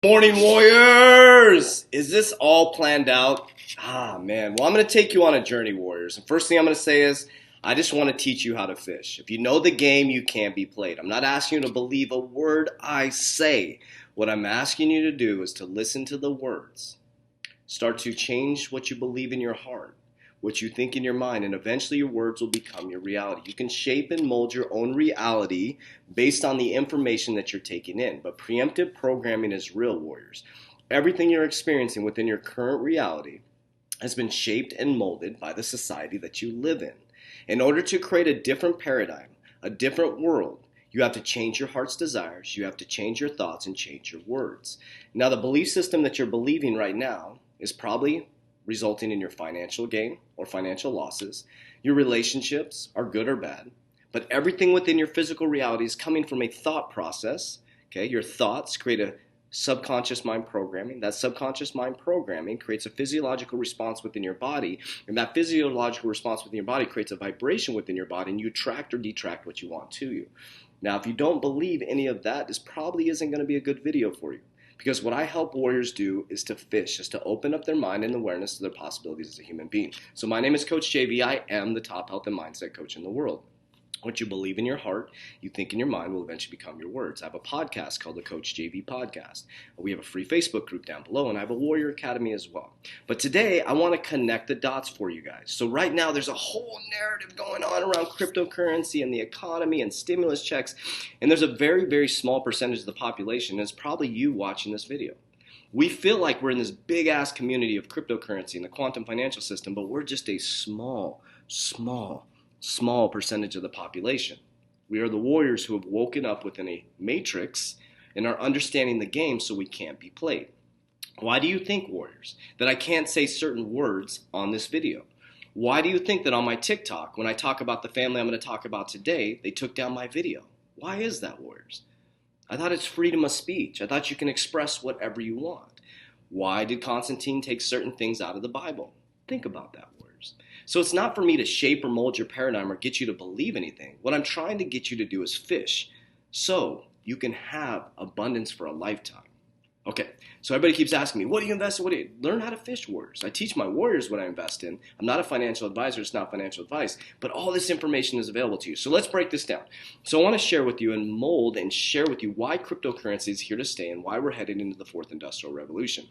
Morning, Warriors! Is this all planned out? Man. Well, I'm going to take you on a journey, Warriors. And first thing I'm going to say is, I just want to teach you how to fish. If you know the game, you can't be played. I'm not asking you to believe a word I say. What I'm asking you to do is to listen to the words. Start to change what you believe in your heart, what you think in your mind, and eventually your words will become your reality. You can shape and mold your own reality based on the information that you're taking in. But preemptive programming is real, Warriors. Everything you're experiencing within your current reality has been shaped and molded by the society that you live in. In order to create a different paradigm, a different world, you have to change your heart's desires, you have to change your thoughts, and change your words. Now, the belief system that you're believing right now is probably resulting in your financial gain or financial losses. Your relationships are good or bad, but everything within your physical reality is coming from a thought process. Okay, your thoughts create a subconscious mind programming. That subconscious mind programming creates a physiological response within your body, and that physiological response within your body creates a vibration within your body, and you attract or detract what you want to you. Now, if you don't believe any of that, this probably isn't going to be a good video for you. Because what I help warriors do is to fish, is to open up their mind and awareness to their possibilities as a human being. So my name is Coach JV. I am the top health and mindset coach in the world. What you believe in your heart, you think in your mind, will eventually become your words. I have a podcast called the Coach JV Podcast. We have a free Facebook group down below, and I have a Warrior Academy as well. But today, I want to connect the dots for you guys. So right now, there's a whole narrative going on around cryptocurrency and the economy and stimulus checks, and there's a very, very small percentage of the population, and it's probably you watching this video. We feel like we're in this big-ass community of cryptocurrency and the quantum financial system, but we're just a small percentage of the population. We are the warriors who have woken up within a matrix and are understanding the game so we can't be played. Why do you think, warriors, that I can't say certain words on this video? Why do you think that on my TikTok, when I talk about the family I'm going to talk about today, they took down my video? Why is that, warriors? I thought it's freedom of speech. I thought you can express whatever you want. Why did Constantine take certain things out of the Bible? Think about that, warriors. So it's not for me to shape or mold your paradigm or get you to believe anything. What I'm trying to get you to do is fish so you can have abundance for a lifetime. Okay, so everybody keeps asking me, what do you invest in? Learn how to fish, warriors. I teach my warriors what I invest in. I'm not a financial advisor. It's not financial advice. But all this information is available to you. So let's break this down. So I want to share with you and mold and share with you why cryptocurrency is here to stay and why we're headed into the fourth industrial revolution.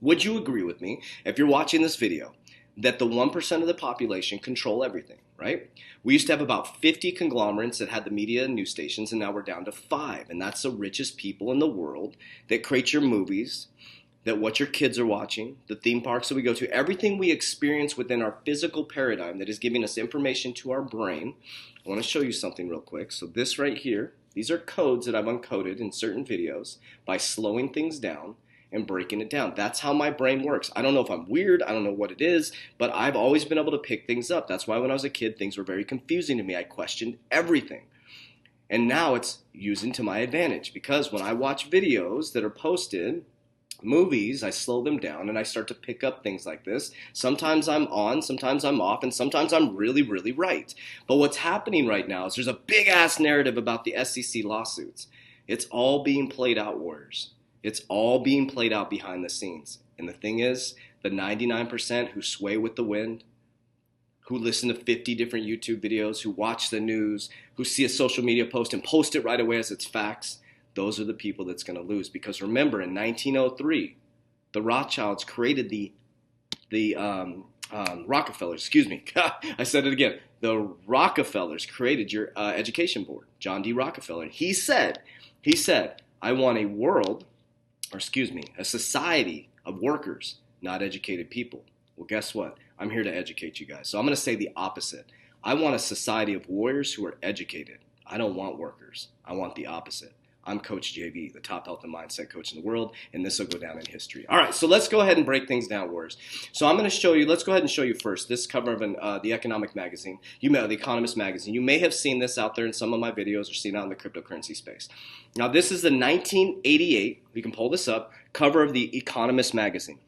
Would you agree with me, if you're watching this video, that the 1% of the population control everything, right? We used to have about 50 conglomerates that had the media and news stations, and now we're down to 5. And that's the richest people in the world that create your movies, that what your kids are watching, the theme parks that we go to, everything we experience within our physical paradigm that is giving us information to our brain. I want to show you something real quick. So this right here, these are codes that I've uncoded in certain videos by slowing things down and breaking it down. That's how my brain works. I don't know if I'm weird, I don't know what it is, but I've always been able to pick things up. That's why when I was a kid, things were very confusing to me. I questioned everything. And now it's using to my advantage because when I watch videos that are posted, movies, I slow them down and I start to pick up things like this. Sometimes I'm on, sometimes I'm off, and sometimes I'm really, really right. But what's happening right now is there's a big ass narrative about the SEC lawsuits. It's all being played out, warriors. It's all being played out behind the scenes. And the thing is, the 99% who sway with the wind, who listen to 50 different YouTube videos, who watch the news, who see a social media post and post it right away as it's facts, those are the people that's going to lose. Because remember, in 1903, the Rothschilds created the Rockefellers, excuse me. I said it again. The Rockefellers created your education board, John D. Rockefeller. And he said, I want a society of workers, not educated people. Well, guess what? I'm here to educate you guys. So I'm going to say the opposite. I want a society of warriors who are educated. I don't want workers. I want the opposite. I'm Coach JV, the top health and mindset coach in the world, and this will go down in history. All right, so let's go ahead and break things down, warriors. So I'm going to show you, let's go ahead and show you first this cover of the Economic Magazine, the Economist Magazine. You may have seen this out there in some of my videos or seen it out in the cryptocurrency space. Now, this is the 1988, we can pull this up, cover of the Economist Magazine.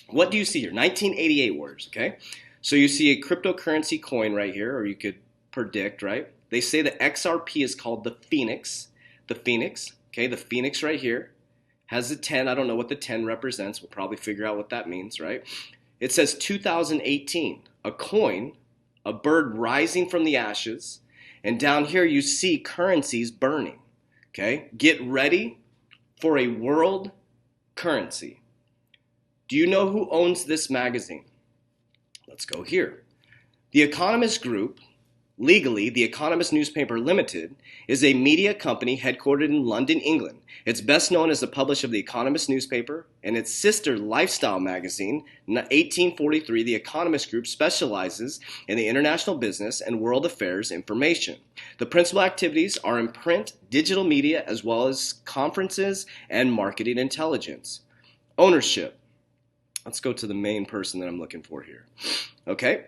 What do you see here? 1988, warriors, okay? So you see a cryptocurrency coin right here, or you could predict, right? They say the XRP is called the Phoenix. The Phoenix, okay, the Phoenix right here, has a 10. I don't know what the 10 represents. We'll probably figure out what that means, right? It says 2018, a coin, a bird rising from the ashes, and down here you see currencies burning, okay? Get ready for a world currency. Do you know who owns this magazine? Let's go here. The Economist Group, legally, the Economist Newspaper Limited, is a media company headquartered in London, England. It's best known as the publisher of the Economist newspaper and its sister lifestyle magazine. In 1843, the Economist Group specializes in the international business and world affairs information. The principal activities are in print, digital media, as well as conferences and marketing intelligence. Ownership. Let's go to the main person that I'm looking for here. Okay.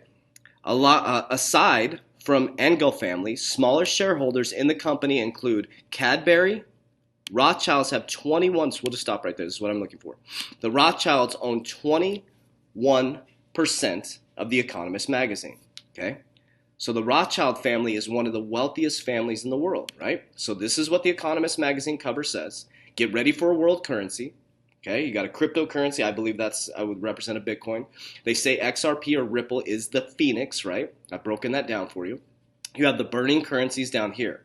Aside from Engel family, smaller shareholders in the company include Cadbury. Rothschilds have 21, so we'll just stop right there. This is what I'm looking for. The Rothschilds own 21% of the Economist magazine, okay? So the Rothschild family is one of the wealthiest families in the world, right? So this is what the Economist magazine cover says. Get ready for a world currency. Okay, you got a cryptocurrency. I believe I would represent a Bitcoin. They say XRP or Ripple is the Phoenix, right? I've broken that down for you. You have the burning currencies down here.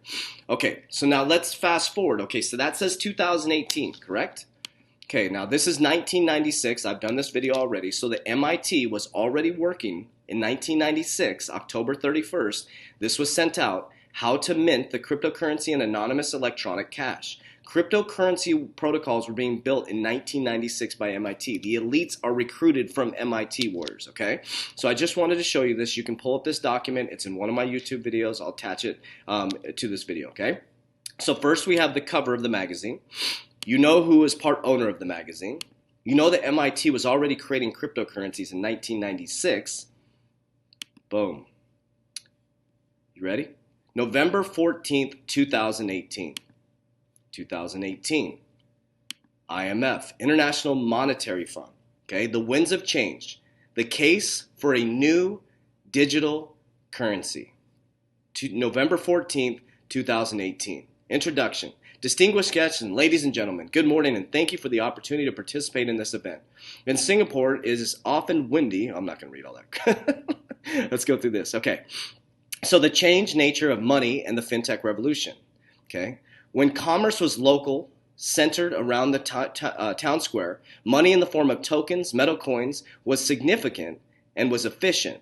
Okay, so now let's fast forward. Okay, so that says 2018, correct? Okay, now this is 1996. I've done this video already. So the MIT was already working in 1996, October 31st. This was sent out, how to mint the cryptocurrency and anonymous electronic cash. Cryptocurrency protocols were being built in 1996 by MIT. The elites are recruited from MIT warriors, okay? So I just wanted to show you this. You can pull up this document. It's in one of my YouTube videos. I'll attach it to this video, okay? So first we have the cover of the magazine. You know who is part owner of the magazine. You know that MIT was already creating cryptocurrencies in 1996. Boom. You ready? November 14th, 2018. 2018. IMF, International Monetary Fund. Okay, the winds have changed. The case for a new digital currency. November 14th, 2018. Introduction. Distinguished guests and ladies and gentlemen, good morning and thank you for the opportunity to participate in this event. In Singapore, it is often windy. I'm not going to read all that. Let's go through this. Okay. So the changed nature of money and the fintech revolution. Okay. When commerce was local, centered around the town square, money in the form of tokens, metal coins, was significant and was efficient.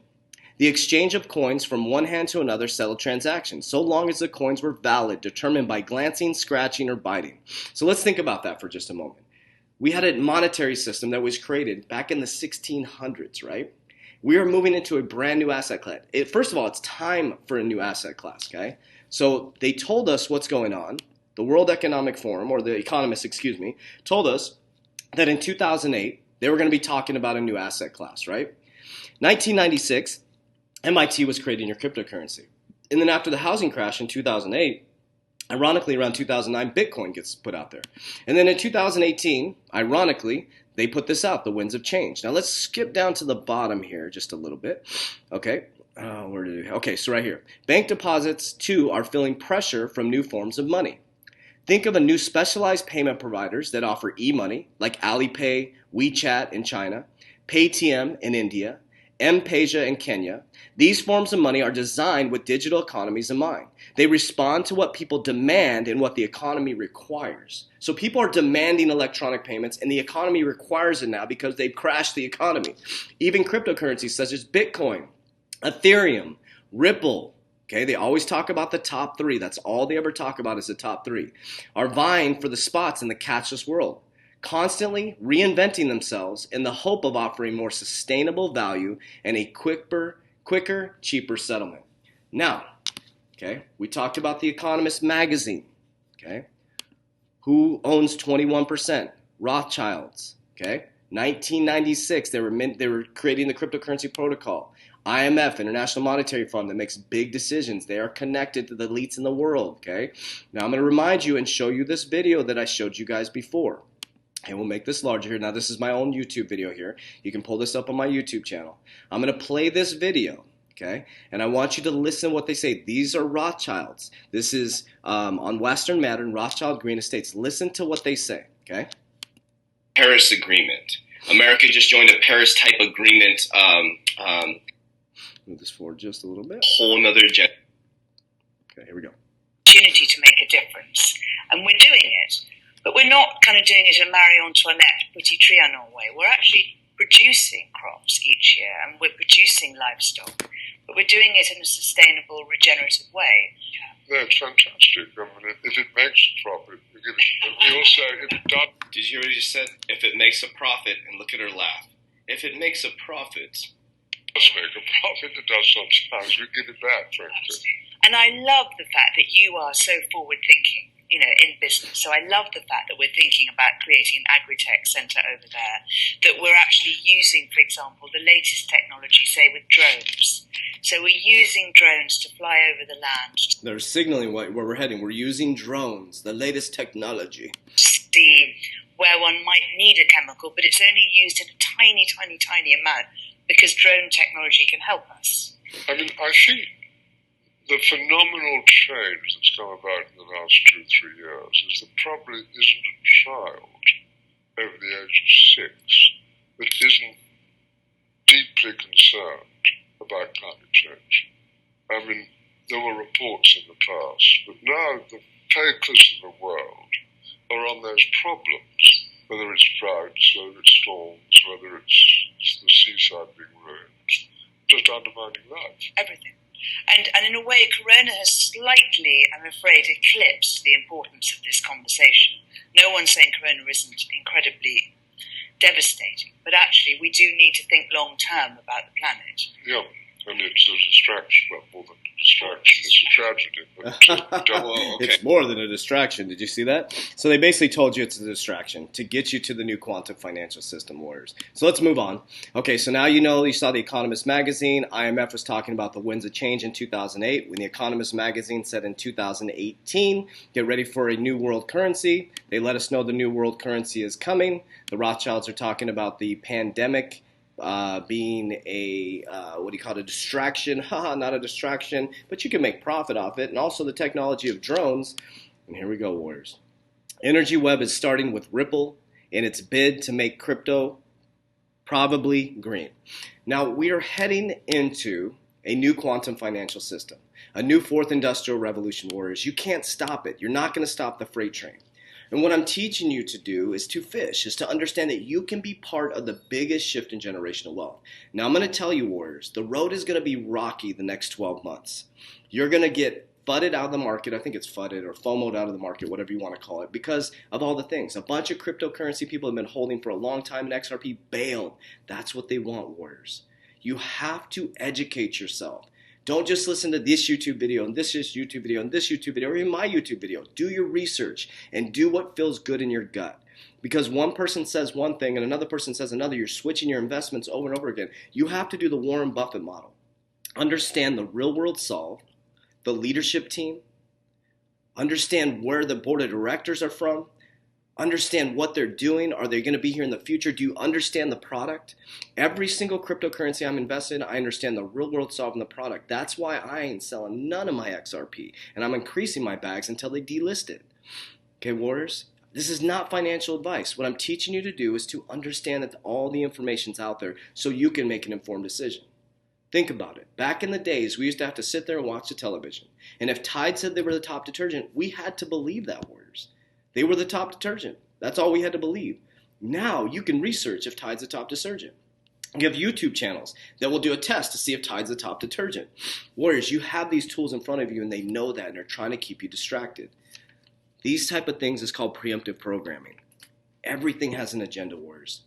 The exchange of coins from one hand to another settled transactions, so long as the coins were valid, determined by glancing, scratching, or biting. So let's think about that for just a moment. We had a monetary system that was created back in the 1600s, right? We are moving into a brand new asset class. First of all, it's time for a new asset class, okay? So they told us what's going on. The World Economic Forum, or the Economist, told us that in 2008, they were going to be talking about a new asset class, right? 1996, MIT was creating your cryptocurrency. And then after the housing crash in 2008, ironically, around 2009, Bitcoin gets put out there. And then in 2018, ironically, they put this out, the winds of change. Now let's skip down to the bottom here just a little bit, okay? Okay, so right here. Bank deposits, too, are feeling pressure from new forms of money. Think of a new specialized payment providers that offer e-money, like Alipay, WeChat in China, Paytm in India, M-Pesa in Kenya. These forms of money are designed with digital economies in mind. They respond to what people demand and what the economy requires. So people are demanding electronic payments, and the economy requires it now because they've crashed the economy. Even cryptocurrencies such as Bitcoin, Ethereum, Ripple, okay, they always talk about the top three. That's all they ever talk about is the top three. Are vying for the spots in the cashless world, constantly reinventing themselves in the hope of offering more sustainable value and a quicker, cheaper settlement. Now, okay, we talked about the Economist Magazine, okay? Who owns 21%? Rothschilds, okay? 1996, they were creating the cryptocurrency protocol. IMF, International Monetary Fund, that makes big decisions. They are connected to the elites in the world, okay? Now I'm going to remind you and show you this video that I showed you guys before. And we'll make this larger here. Now this is my own YouTube video here. You can pull this up on my YouTube channel. I'm going to play this video, okay? And I want you to listen to what they say. These are Rothschilds. This is on Western Matter, Rothschild Green Estates. Listen to what they say, okay? Paris Agreement. America just joined a Paris type agreement. Move this forward just a little bit. Whole nother agenda. Okay, here we go. Opportunity to make a difference, and we're doing it, but we're not kind of doing it in a Marie Antoinette, Petit Trianon way. We're actually producing crops each year, and we're producing livestock, but we're doing it in a sustainable, regenerative way. That's fantastic. I mean, if it makes a profit, we also, if it does. Did you hear what he just said? If it makes a profit, and look at her laugh. If it makes a profit. It does make a profit, it does sometimes. We give it back, frankly. And I love the fact that you are so forward-thinking, in business. So I love the fact that we're thinking about creating an agri-tech centre over there, that we're actually using, for example, the latest technology, say, with drones. So we're using drones to fly over the land. They're signaling where we're heading. We're using drones, the latest technology. See where one might need a chemical, but it's only used in a tiny, tiny, tiny amount because drone technology can help us. I mean, I think the phenomenal change that's come about in the last 2-3 years is there probably isn't a child over the age of 6 that isn't deeply concerned about climate change. I mean, there were reports in the past, but now the focus of the world are on those problems, whether it's droughts, whether it's storms, whether it's the seaside being ruined, just undermining life. Everything. And in a way, Corona has slightly, I'm afraid, eclipsed the importance of this conversation. No one's saying Corona isn't incredibly devastating, but actually we do need to think long-term about the planet. Yeah, and it's a distraction, well, more than a distraction, it's a tragedy. But, well, okay. It's more than a distraction. Did you see that? So they basically told you it's a distraction to get you to the new quantum financial system, warriors. So let's move on. Okay, so now you saw the Economist Magazine. IMF was talking about the winds of change in 2008 when the Economist Magazine said in 2018, get ready for a new world currency. They let us know the new world currency is coming. The Rothschilds are talking about the pandemic being a, a distraction. Haha, not a distraction, but you can make profit off it. And also the technology of drones. And here we go, warriors. Energy Web is starting with Ripple in its bid to make crypto probably green. Now, we are heading into a new quantum financial system, a new fourth industrial revolution, warriors. You can't stop it. You're not going to stop the freight train. And what I'm teaching you to do is to fish, is to understand that you can be part of the biggest shift in generational wealth. Now, I'm going to tell you, warriors, the road is going to be rocky the next 12 months. You're going to get fudded out of the market. I think it's fudded or FOMO'd out of the market, whatever you want to call it, because of all the things. A bunch of cryptocurrency people have been holding for a long time, and XRP bailed. That's what they want, warriors. You have to educate yourself. Don't just listen to this YouTube video and this YouTube video and this YouTube video or even my YouTube video. Do your research and do what feels good in your gut. Because one person says one thing and another person says another, you're switching your investments over and over again. You have to do the Warren Buffett model. Understand the real world solve, the leadership team, understand where the board of directors are from, understand what they're doing. Are they going to be here in the future? Do you understand the product? Every single cryptocurrency I'm invested in, I understand the real world solving the product. That's why I ain't selling none of my XRP. And I'm increasing my bags until they delist it. Okay, warriors? This is not financial advice. What I'm teaching you to do is to understand that all the information's out there so you can make an informed decision. Think about it. Back in the days, we used to have to sit there and watch the television. And if Tide said they were the top detergent, we had to believe that, warriors. They were the top detergent. That's all we had to believe. Now you can research if Tide's the top detergent. You have YouTube channels that will do a test to see if Tide's the top detergent. Warriors, you have these tools in front of you and they know that and they're trying to keep you distracted. These type of things is called preemptive programming. Everything has an agenda, warriors.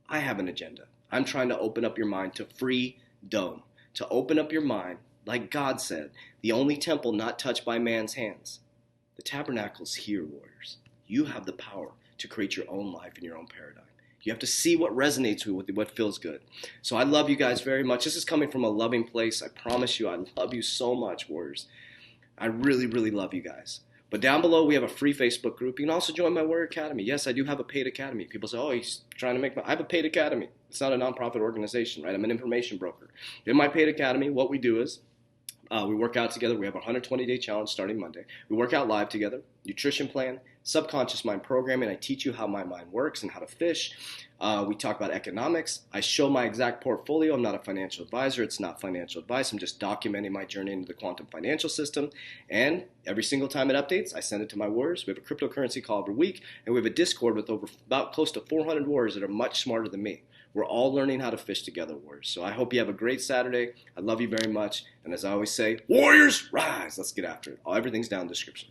I have an agenda. I'm trying to open up your mind to freedom. To open up your mind, like God said, the only temple not touched by man's hands. The tabernacle's here, warriors. You have the power to create your own life and your own paradigm. You have to see what resonates with you, what feels good. So I love you guys very much. This is coming from a loving place. I promise you, I love you so much, warriors. I really, really love you guys. But down below, we have a free Facebook group. You can also join my Warrior Academy. Yes, I do have a paid academy. People say, oh, he's trying to make I have a paid academy. It's not a nonprofit organization, right? I'm an information broker. In my paid academy, what we do is We work out together. We have a 120-day challenge starting Monday. We work out live together, nutrition plan, subconscious mind programming. I teach you how my mind works and how to fish. We talk about economics. I show my exact portfolio. I'm not a financial advisor. It's not financial advice. I'm just documenting my journey into the quantum financial system. And every single time it updates, I send it to my warriors. We have a cryptocurrency call every week, and we have a Discord with about close to 400 warriors that are much smarter than me. We're all learning how to fish together, warriors. So I hope you have a great Saturday. I love you very much. And as I always say, warriors, rise. Let's get after it. Everything's down in the description.